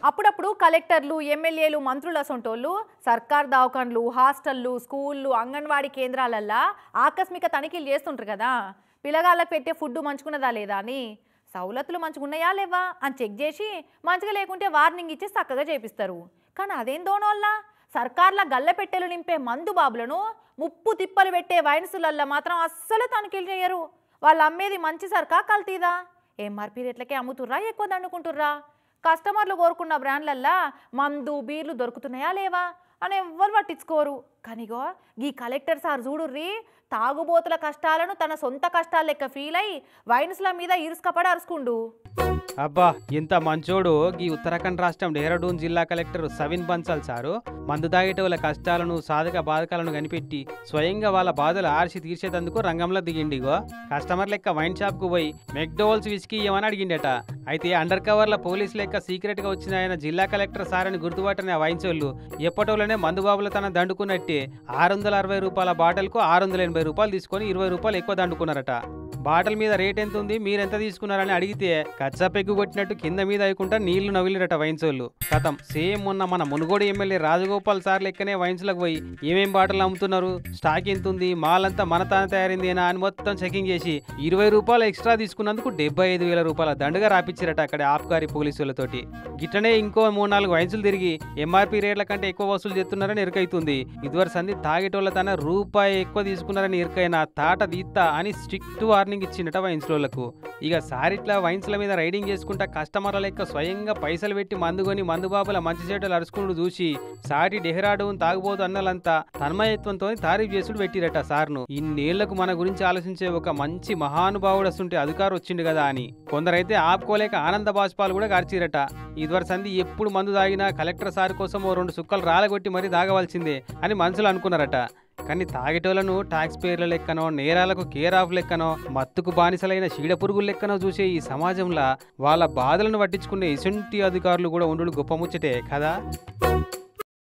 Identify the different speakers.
Speaker 1: అప్పుడప్పుడు కలెక్టర్లు ఎమ్మెల్యేలు మంత్రుల సొంటోళ్ళు సర్కార్ దవాఖాన్లు హాస్టళ్ళు స్కూళ్ళు అంగన్వాడీ కేంద్రాలల్లా ఆకస్మిక తనిఖీలు చేస్తుంటారు కదా పిల్లగాళ్ళకి పెట్టే ఫుడ్ మంచుకున్నదా లేదా అని సౌలతులు మంచుకున్నాయా లేవా అని చెక్ చేసి మంచిగా లేకుంటే వార్నింగ్ ఇచ్చి చక్కగా చేపిస్తారు కానీ అదేం దోనోళ్ళ సర్కార్ల గల్లపెట్టెలు నింపే మందు బాబులను ముప్పు తిప్పలు పెట్టే వైన్సులల్లా మాత్రం అస్సలు తనిఖీలు చేయరు వాళ్ళు అమ్మేది మంచి సర్కా కల్తీదా ఎంఆర్పీ రేట్లకే అమ్ముతుర్రా ఎక్కువ దండుకుంటుర్రా కస్టమర్లు కోరుకున్న బ్రాండ్లల్లా మందు బీర్లు దొరుకుతున్నాయా లేవా అని ఎవ్వరు పట్టించుకోరు కానిగో ఈ కలెక్టర్ సార్ చూడుర్రి తాగుబోతుల కష్టాలను తన సొంత కష్టాల లెక్క ఫీల్ అయి వైన్స్ల మీద ఇరుసుకపడి అరుచుకుండు.
Speaker 2: అబ్బా ఇంత మంచోడు ఈ ఉత్తరాఖండ్ రాష్ట్రం డెహ్రాడూన్ జిల్లా కలెక్టర్ సవిన్ బన్సాల్ సారు మందు తాగేటోళ్ళ కష్టాలను సాధక బాధకాలను కనిపెట్టి స్వయంగా వాళ్ళ బాధలు ఆర్చి తీర్చేందుకు రంగంలో దిగిండిగో. కస్టమర్ లెక్క వైన్ షాప్ కు పోయి మెక్డోవల్స్ విస్కీ ఇవ్వమని అడిగిండట. అయితే అండర్ కవర్ల పోలీస్ లెక్క సీక్రెట్ గా వచ్చిన ఆయన జిల్లా కలెక్టర్ సార్ అని గుర్తుపట్టిన వైన్సోళ్ళు ఎప్పటోళ్ళనే మందుబాబుల తన దండుకున్నట్టే 660 రూపాయల బాటల్కు 680 రూపాయలు తీసుకొని 20 రూపాయలు ఎక్కువ దండుకున్నారట. బాటల్ మీద రేట్ ఎంత ఉంది మీరెంత తీసుకున్నారని అడిగితే కచ్చా పెగ్గు కొట్టినట్టు కింద మీద అయ్యకుండా నీళ్లు నవ్విలిరట వైన్సోళ్ళు. కథం సేమ్ మొన్న మన మునుగోడు ఎమ్మెల్యే రాజగోపాల్ సార్ లెక్కనే వైన్స్లకు పోయి ఏమేం బాటలు అమ్ముతున్నారు స్టాక్ ఎంత ఉంది మాలంతా మన తాను తయారైందేనా అని మొత్తం చెకింగ్ చేసి 20 రూపాయలు ఎక్స్ట్రా తీసుకున్నందుకు 75,000 రూపాయల దండుగా రాపిచ్చిరట అక్కడ ఆబ్కారీ పోలీసులతోటి. గిట్టనే ఇంకో 3-4 వైన్సులు తిరిగి ఎంఆర్పీ రేట్ల కంటే ఎక్కువ వసూలు చేస్తున్నారని ఎరుకైతుంది. ఇదివరకు సంది తాగేటోళ్ళ తన రూపాయి ఎక్కువ తీసుకున్నారని ఎరుకైనా తాట దీత్తా అని స్ట్రిక్ట్ వార్నింగ్ ఇచ్చిండట వైన్స్లోళ్లకు. ఇక సారిట్లా వైన్స్ల మీద రైడింగ్ చేసుకుంటా కస్టమర్ల లెక్క స్వయంగా పైసలు పెట్టి మందుకొని మందుబాబుల మంచి చెడ్డలు అరుచుకుంటూ చూసి సాటి డెహ్రాడూన్ తాగుబోతు అన్నలంతా తన్మయత్వంతో తారీఫ్ చేసుడు పెట్టిరట సార్ను. ఇన్నేళ్లకు మన గురించి ఆలోచించే ఒక మంచి మహానుభావుడు వస్తుంటే అధికారం వచ్చిండు కదా అని. కొందరైతే ఆపుకోలేక ఆనంద బాష్పాలు కూడా గార్చిరట. ఇదివరకు సంది ఎప్పుడు మందు తాగినా కలెక్టర్ సార్ కోసం ఓ 2 సుక్కలు రాలగొట్టి మరీ తాగవలసిందే అని మనుషులు అనుకున్నారట. కానీ తాగేటోళ్లను టాక్స్ పేర్ల లెక్కనో నేరాలకు కేర్ ఆఫ్ లెక్కనో మత్తుకు బానిసలైన చీడపురుగుల లెక్కనో చూసే ఈ సమాజంలో వాళ్ళ బాధలను పట్టించుకునే ఇసంటి అధికారులు కూడా ఉండు గొప్ప ముచ్చటే కదా.